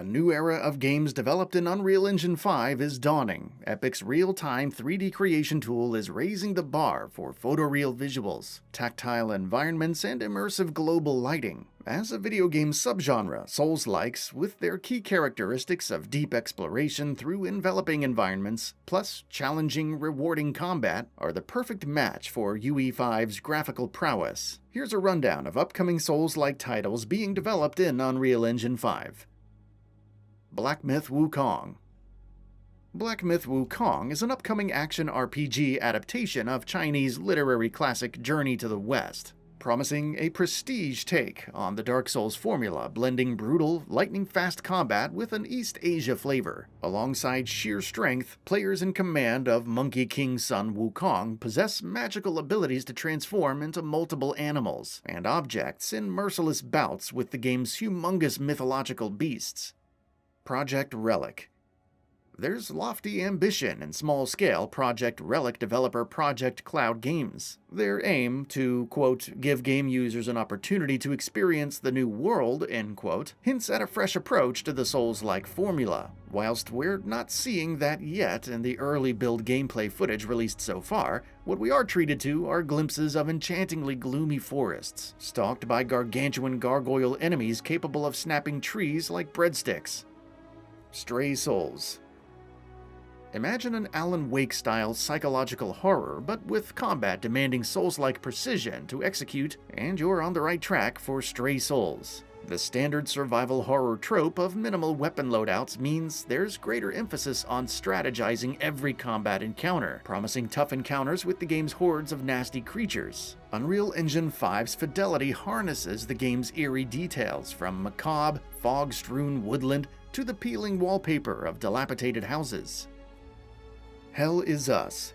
new era of games developed in Unreal Engine 5 is dawning. Epic's real-time 3D creation tool is raising the bar for photoreal visuals, tactile environments, and immersive global lighting. As a video game subgenre, Soulslikes, with their key characteristics of deep exploration through enveloping environments, plus challenging, rewarding combat, are the perfect match for UE5's graphical prowess. Here's a rundown of upcoming Souls-like titles being developed in Unreal Engine 5. Black Myth: Wukong. Black Myth: Wukong is an upcoming action RPG adaptation of Chinese literary classic Journey to the West, promising a prestige take on the Dark Souls formula, blending brutal, lightning-fast combat with an East Asia flavor. Alongside sheer strength, players in command of Monkey King's son Wukong possess magical abilities to transform into multiple animals and objects in merciless bouts with the game's humongous mythological beasts. Project RELIC. There's lofty ambition in small-scale Project RELIC developer Project Cloud Games. Their aim to, quote, give game users an opportunity to experience the new world, end quote, hints at a fresh approach to the Souls-like formula. Whilst we're not seeing that yet in the early build gameplay footage released so far, what we are treated to are glimpses of enchantingly gloomy forests, stalked by gargantuan gargoyle enemies capable of snapping trees like breadsticks. Stray Souls. Imagine an Alan Wake-style psychological horror, but with combat demanding Souls-like precision to execute, and you're on the right track for Stray Souls. The standard survival horror trope of minimal weapon loadouts means there's greater emphasis on strategizing every combat encounter, promising tough encounters with the game's hordes of nasty creatures. Unreal Engine 5's fidelity harnesses the game's eerie details, from macabre, fog-strewn woodland to the peeling wallpaper of dilapidated houses. Hell Is Us.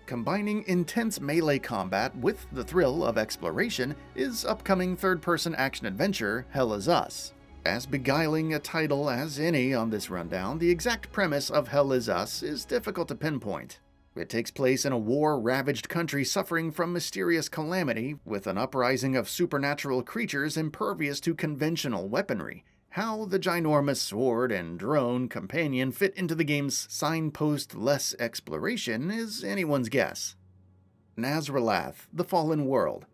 Combining intense melee combat with the thrill of exploration is upcoming third-person action-adventure Hell Is Us. As beguiling a title as any on this rundown, the exact premise of Hell Is Us is difficult to pinpoint. It takes place in a war-ravaged country suffering from mysterious calamity, with an uprising of supernatural creatures impervious to conventional weaponry. How the ginormous sword and drone companion fit into the game's signpost-less exploration is anyone's guess. NAZRALATH: The Fallen World.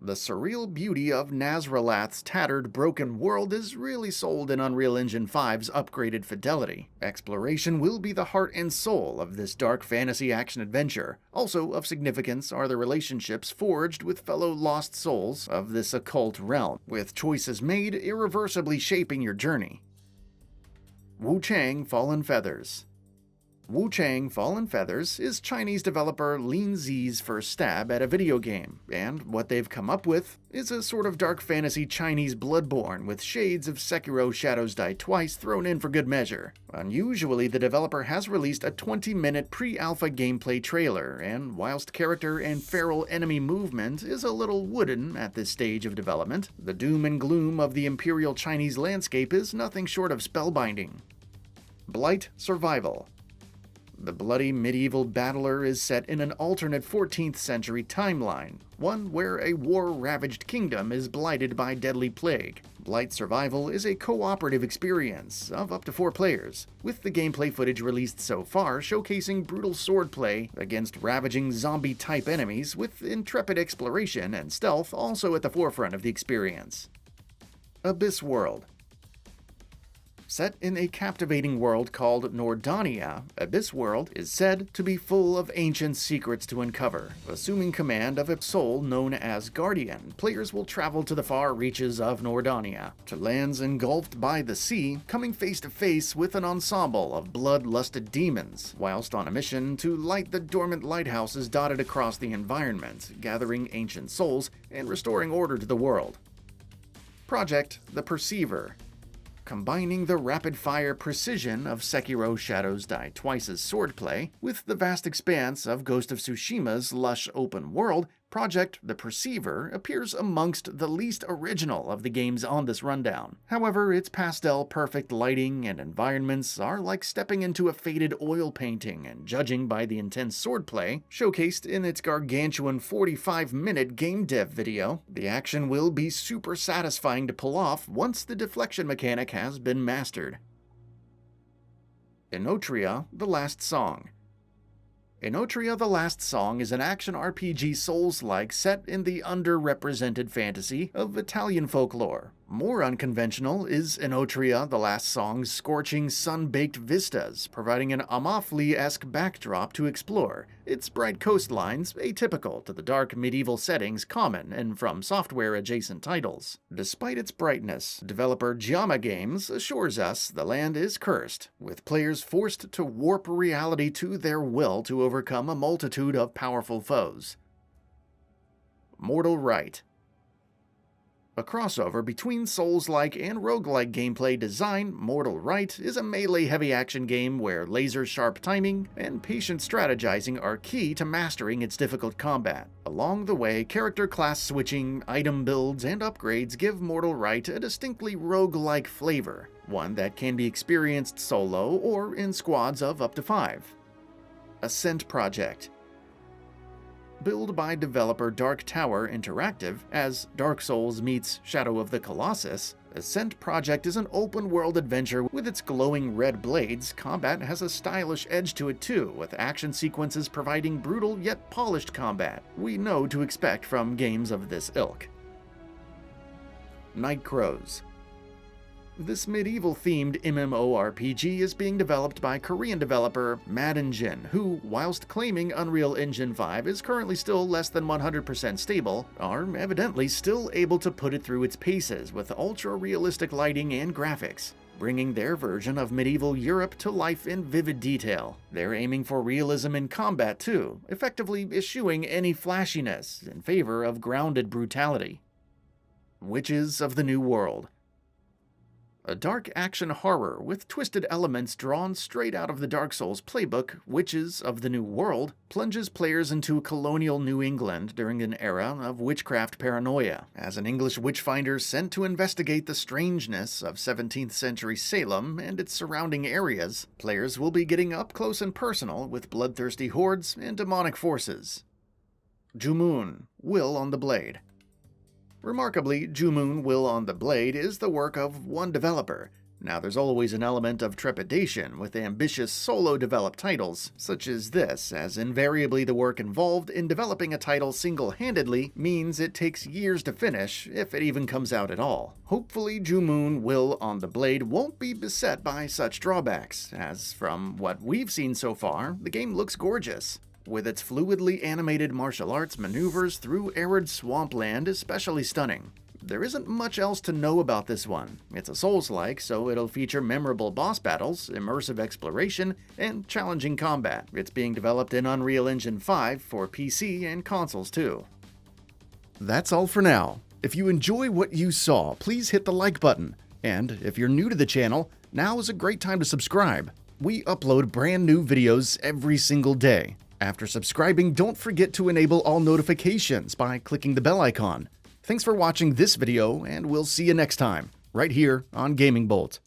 The surreal beauty of NAZRALATH's tattered, broken world is really sold in Unreal Engine 5's upgraded fidelity. Exploration will be the heart and soul of this dark fantasy action-adventure. Also of significance are the relationships forged with fellow lost souls of this occult realm, with choices made irreversibly shaping your journey. WUCHANG: Fallen Feathers. WUCHANG: Fallen Feathers is Chinese developer Lin Zi's first stab at a video game, and what they've come up with is a sort of dark fantasy Chinese Bloodborne with shades of Sekiro Shadows Die Twice thrown in for good measure. Unusually, the developer has released a 20-minute pre-alpha gameplay trailer, and whilst character and feral enemy movement is a little wooden at this stage of development, the doom and gloom of the Imperial Chinese landscape is nothing short of spellbinding. BLIGHT: Survival. The bloody medieval battler is set in an alternate 14th century timeline, one where a war-ravaged kingdom is blighted by deadly plague. BLIGHT: Survival is a cooperative experience of up to 4 players, with the gameplay footage released so far showcasing brutal swordplay against ravaging zombie-type enemies, with intrepid exploration and stealth also at the forefront of the experience. Abyss World. Set in a captivating world called Nordania, Abyss World is said to be full of ancient secrets to uncover. Assuming command of a soul known as Guardian, players will travel to the far reaches of Nordania, to lands engulfed by the sea, coming face to face with an ensemble of bloodlusted demons, whilst on a mission to light the dormant lighthouses dotted across the environment, gathering ancient souls and restoring order to the world. Project The Perceiver. Combining the rapid-fire precision of Sekiro Shadows Die Twice's swordplay with the vast expanse of Ghost of Tsushima's lush open world, Project The Perceiver appears amongst the least original of the games on this rundown. However, its pastel-perfect lighting and environments are like stepping into a faded oil painting, and judging by the intense swordplay showcased in its gargantuan 45-minute game dev video, the action will be super satisfying to pull off once the deflection mechanic has been mastered. ENOTRIA: The Last Song. ENOTRIA: The Last Song is an action RPG Souls-like set in the underrepresented fantasy of Italian folklore. More unconventional is ENOTRIA: The Last Song's scorching, sun-baked vistas, providing an Amalfi-esque backdrop to explore, its bright coastlines atypical to the dark medieval settings common in From Software-adjacent titles. Despite its brightness, developer JUMUN Games assures us the land is cursed, with players forced to warp reality to their will to overcome a multitude of powerful foes. Mortal RITE. A crossover between Souls-like and roguelike gameplay design, Mortal RITE is a melee-heavy action game where laser-sharp timing and patient strategizing are key to mastering its difficult combat. Along the way, character class switching, item builds, and upgrades give Mortal RITE a distinctly roguelike flavor, one that can be experienced solo or in squads of up to 5. ASCENT Project. Built by developer Dark Tower Interactive as Dark Souls meets Shadow of the Colossus, ASCENT Project is an open-world adventure with its glowing red blades. Combat has a stylish edge to it too, with action sequences providing brutal yet polished combat we know to expect from games of this ilk. Night Crows. This medieval-themed MMORPG is being developed by Korean developer Madengine, who, whilst claiming Unreal Engine 5 is currently still less than 100% stable, are evidently still able to put it through its paces with ultra-realistic lighting and graphics, bringing their version of medieval Europe to life in vivid detail. They're aiming for realism in combat too, effectively eschewing any flashiness in favor of grounded brutality. Witches of the New World. A dark action horror with twisted elements drawn straight out of the Dark Souls playbook, Witches of the New World plunges players into colonial New England during an era of witchcraft paranoia. As an English witchfinder sent to investigate the strangeness of 17th century Salem and its surrounding areas, players will be getting up close and personal with bloodthirsty hordes and demonic forces. JUMUN: Will on the Blade. Remarkably, JUMUN: Will on the Blade is the work of one developer. Now there's always an element of trepidation with ambitious solo-developed titles such as this, as invariably the work involved in developing a title single-handedly means it takes years to finish, if it even comes out at all. Hopefully JUMUN: Will on the Blade won't be beset by such drawbacks, as from what we've seen so far, the game looks gorgeous, with its fluidly animated martial arts maneuvers through arid swampland especially stunning. There isn't much else to know about this one. It's a Souls-like, so it'll feature memorable boss battles, immersive exploration, and challenging combat. It's being developed in Unreal Engine 5 for PC and consoles too. That's all for now. If you enjoy what you saw, please hit the like button. And if you're new to the channel, now is a great time to subscribe. We upload brand new videos every single day. After subscribing, don't forget to enable all notifications by clicking the bell icon. Thanks for watching this video, and we'll see you next time, right here on GamingBolt.